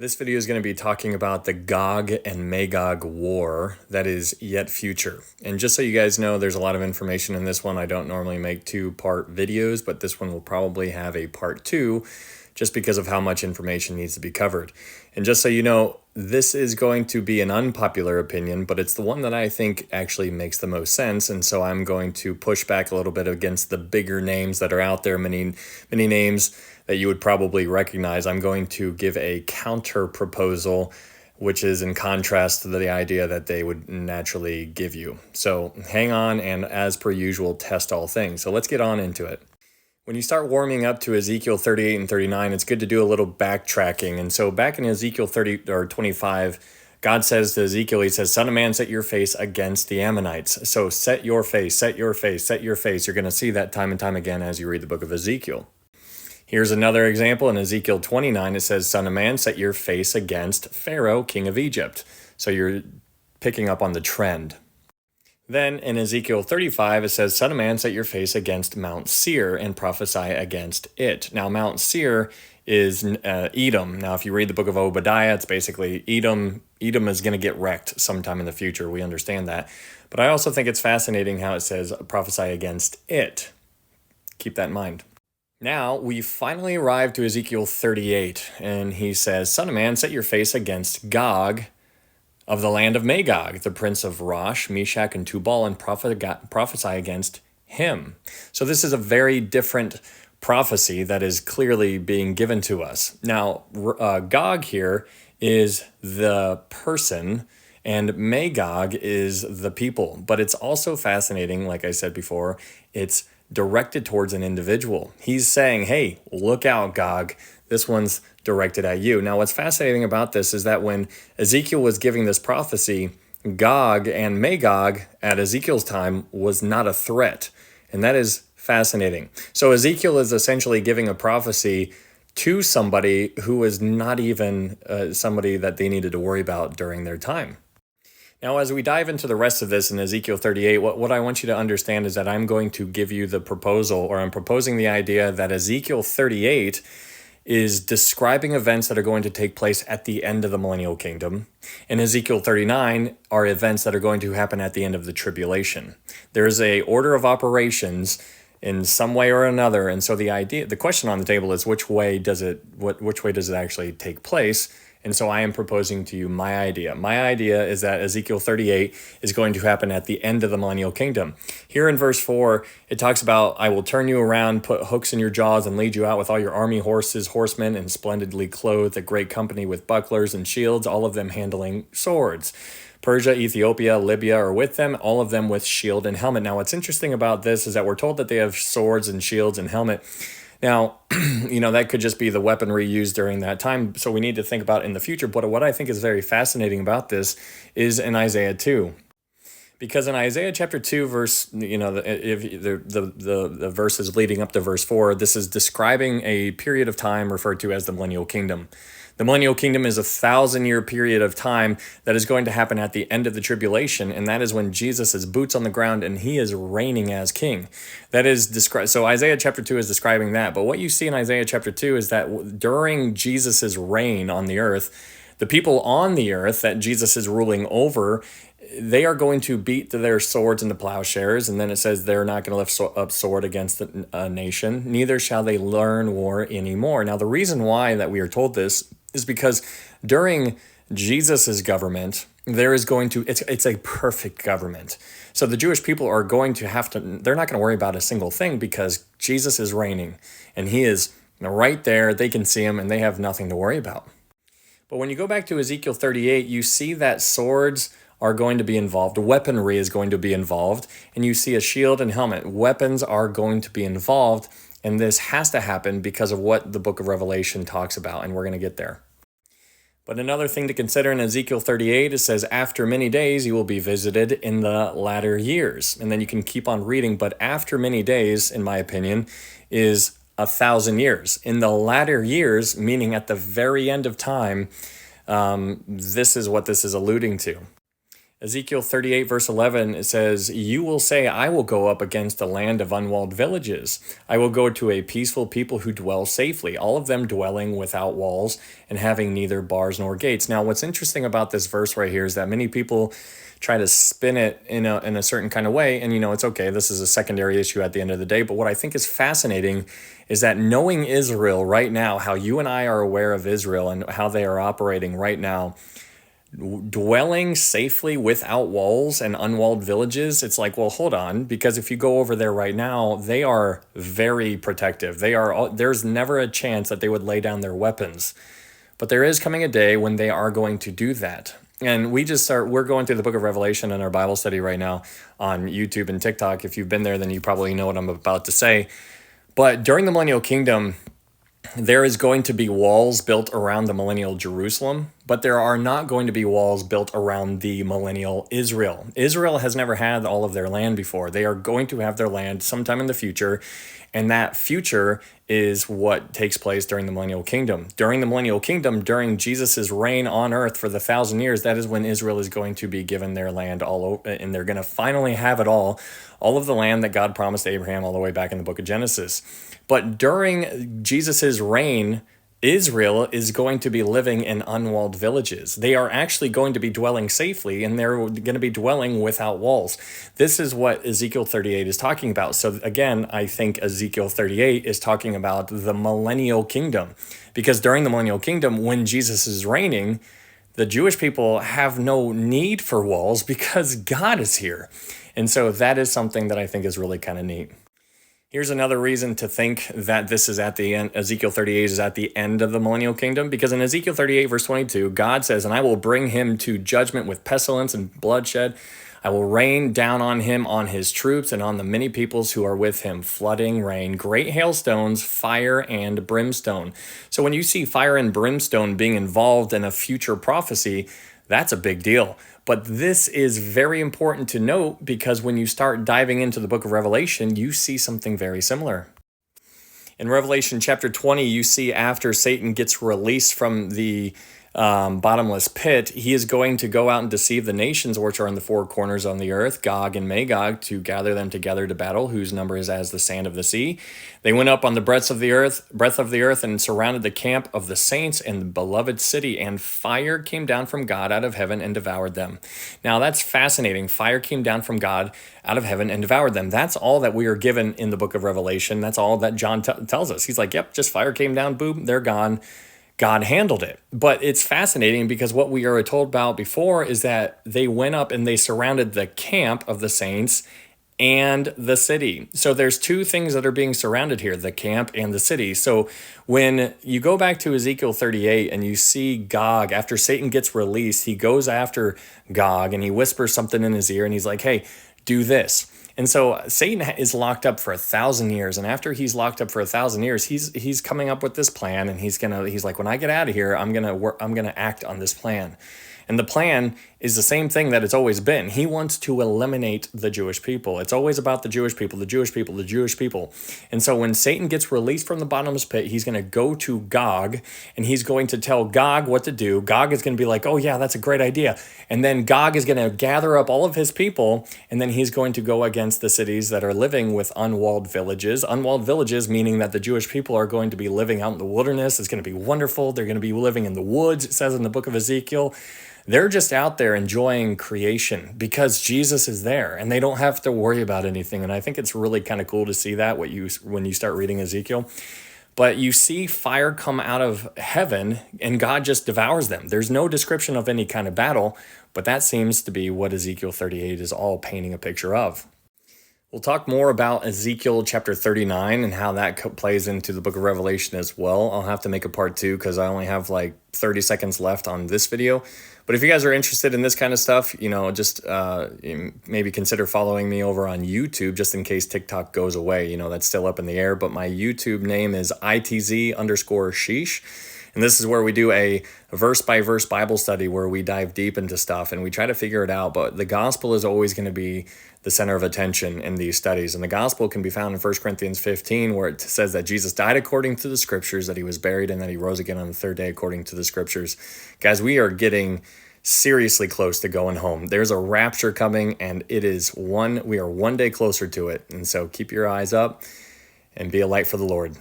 This video is going to be talking about the Gog and Magog War that is yet future. And just so you guys know, there's a lot of information in this one. I don't normally make two-part videos, but this one will probably have a part two just because of how much information needs to be covered. And just so you know, this is going to be an unpopular opinion, but it's the one that I think actually makes the most sense. And so I'm going to push back a little bit against the bigger names that are out there, many names that you would probably recognize. I'm going to give a counter proposal, which is in contrast to the idea that they would naturally give you. So hang on, and as per usual, test all things. So let's get on into it. When you start warming up to Ezekiel 38 and 39, it's good to do a little backtracking. And so back in Ezekiel 30 or 25, God says to Ezekiel, he says, "Son of man, set your face against the Ammonites." So set your face, set your face, set your face. You're going to see that time and time again as you read the book of Ezekiel. Here's another example in Ezekiel 29. It says, "Son of man, set your face against Pharaoh, king of Egypt." So you're picking up on the trend. Then in Ezekiel 35, it says, "Son of man, set your face against Mount Seir and prophesy against it." Now, Mount Seir is Edom. Now, if you read the book of Obadiah, it's basically Edom. Edom is going to get wrecked sometime in the future. We understand that. But I also think it's fascinating how it says, prophesy against it. Keep that in mind. Now, we finally arrived to Ezekiel 38, and he says, "Son of man, set your face against Gog of the land of Magog, the prince of Rosh, Meshach, and Tubal, and prophesy against him." So this is a very different prophecy that is clearly being given to us. Now, Gog here is the person, and Magog is the people. But it's also fascinating, like I said before, it's directed towards an individual. He's saying, hey, look out, Gog. This one's directed at you. Now, what's fascinating about this is that when Ezekiel was giving this prophecy, Gog and Magog at Ezekiel's time was not a threat. And that is fascinating. So Ezekiel is essentially giving a prophecy to somebody who is not even somebody that they needed to worry about during their time. Now, as we dive into the rest of this in Ezekiel 38, what I want you to understand is that I'm going to give you the proposal, or I'm proposing the idea that Ezekiel 38 is describing events that are going to take place at the end of the millennial kingdom, and Ezekiel 39 are events that are going to happen at the end of the tribulation. There's a order of operations in some way or another, and so the question on the table is which way does it actually take place? And so I am proposing to you my idea. My idea is that Ezekiel 38 is going to happen at the end of the millennial kingdom. Here in verse 4, it talks about, "I will turn you around, put hooks in your jaws, and lead you out with all your army horses, horsemen, and splendidly clothed, a great company with bucklers and shields, all of them handling swords. Persia, Ethiopia, Libya are with them, all of them with shield and helmet." Now, what's interesting about this is that we're told that they have swords and shields and helmet. Now, that could just be the weaponry used during that time, so we need to think about in the future. But what I think is very fascinating about this is in Isaiah 2. Because in Isaiah chapter 2, verse, the verses leading up to verse 4, this is describing a period of time referred to as the millennial kingdom. The millennial kingdom is a 1,000-year period of time that is going to happen at the end of the tribulation, and that is when Jesus is boots on the ground and he is reigning as king. That is described. So Isaiah chapter 2 is describing that. But what you see in Isaiah chapter 2 is that during Jesus's reign on the earth, the people on the earth that Jesus is ruling over, they are going to beat their swords into plowshares, and then it says they're not going to lift up sword against a nation, neither shall they learn war anymore. Now, the reason why that we are told this is because during Jesus's government, there is going to, it's a perfect government. So the Jewish people are going to they're not going to worry about a single thing because Jesus is reigning, and he is right there. They can see him, and they have nothing to worry about. But when you go back to Ezekiel 38, you see that swords are going to be involved. Weaponry is going to be involved. And you see a shield and helmet. Weapons are going to be involved. And this has to happen because of what the book of Revelation talks about. And we're going to get there. But another thing to consider in Ezekiel 38, it says, "After many days you will be visited in the latter years." And then you can keep on reading. But after many days, in my opinion, is 1,000 years. In the latter years, meaning at the very end of time, this is what this is alluding to. Ezekiel 38, verse 11, it says, "You will say, I will go up against a land of unwalled villages. I will go to a peaceful people who dwell safely, all of them dwelling without walls and having neither bars nor gates." Now, what's interesting about this verse right here is that many people try to spin it in a certain kind of way. And, it's okay. This is a secondary issue at the end of the day. But what I think is fascinating is that knowing Israel right now, how you and I are aware of Israel and how they are operating right now, dwelling safely without walls and unwalled villages, it's like, well, hold on, because if you go over there right now, they are very protective. There's never a chance that they would lay down their weapons. But there is coming a day when they are going to do that. And we're going through the book of Revelation in our Bible study right now on YouTube and TikTok. If you've been there, then you probably know what I'm about to say. But during the millennial kingdom, there is going to be walls built around the millennial Jerusalem, but there are not going to be walls built around the millennial Israel. Israel has never had all of their land before. They are going to have their land sometime in the future, and that future is what takes place during the millennial kingdom. During the millennial kingdom, during Jesus's reign on earth for the 1,000 years, that is when Israel is going to be given their land all over, and they're going to finally have it all of the land that God promised Abraham all the way back in the book of Genesis. But during Jesus's reign, Israel is going to be living in unwalled villages. They are actually going to be dwelling safely, and they're going to be dwelling without walls. This is what Ezekiel 38 is talking about. So again, I think Ezekiel 38 is talking about the millennial kingdom, because during the millennial kingdom, when Jesus is reigning, the Jewish people have no need for walls because God is here. And so that is something that I think is really kind of neat. Here's another reason to think that this is at the end, Ezekiel 38 is at the end of the millennial kingdom, because in Ezekiel 38, verse 22, God says, "And I will bring him to judgment with pestilence and bloodshed. I will rain down on him, on his troops, and on the many peoples who are with him, flooding rain, great hailstones, fire, and brimstone." So when you see fire and brimstone being involved in a future prophecy, that's a big deal. But this is very important to note, because when you start diving into the book of Revelation, you see something very similar. In Revelation chapter 20, you see after Satan gets released from the bottomless pit, he is going to go out and deceive the nations which are in the four corners on the earth, Gog and Magog, to gather them together to battle, whose number is as the sand of the sea. They went up on the breadth of the earth, and surrounded the camp of the saints and the beloved city, and fire came down from God out of heaven and devoured them. Now that's fascinating. Fire came down from God out of heaven and devoured them. That's all that we are given in the book of Revelation. That's all that John tells us. He's like, yep, just fire came down, boom, they're gone. God handled it. But it's fascinating, because what we are told about before is that they went up and they surrounded the camp of the saints and the city. So there's two things that are being surrounded here, the camp and the city. So when you go back to Ezekiel 38 and you see Gog, after Satan gets released, he goes after Gog and he whispers something in his ear and he's like, hey, do this. And so Satan is locked up for 1,000 years. And after he's locked up for 1,000 years, he's coming up with this plan. And he's like, when I get out of here, I'm gonna act on this plan. And the plan is the same thing that it's always been. He wants to eliminate the Jewish people. It's always about the Jewish people, the Jewish people, the Jewish people. And so when Satan gets released from the bottomless pit, he's going to go to Gog and he's going to tell Gog what to do. Gog is going to be like, oh yeah, that's a great idea. And then Gog is going to gather up all of his people, and then he's going to go against the cities that are living with unwalled villages. Unwalled villages meaning that the Jewish people are going to be living out in the wilderness. It's going to be wonderful. They're going to be living in the woods, it says in the book of Ezekiel. They're just out there enjoying creation because Jesus is there, and they don't have to worry about anything. And I think it's really kind of cool to see that when you start reading Ezekiel. But you see fire come out of heaven and God just devours them. There's no description of any kind of battle, but that seems to be what Ezekiel 38 is all painting a picture of. We'll talk more about Ezekiel chapter 39 and how that plays into the book of Revelation as well. I'll have to make a part 2 because I only have like 30 seconds left on this video. But if you guys are interested in this kind of stuff, just maybe consider following me over on YouTube just in case TikTok goes away. That's still up in the air. But my YouTube name is ITZ_sheesh. And this is where we do a verse-by-verse Bible study where we dive deep into stuff and we try to figure it out. But the gospel is always going to be the center of attention in these studies. And the gospel can be found in 1 Corinthians 15, where it says that Jesus died according to the scriptures, that he was buried, and that he rose again on the third day according to the scriptures. Guys, we are getting seriously close to going home. There's a rapture coming, and we are one day closer to it. And so keep your eyes up and be a light for the Lord.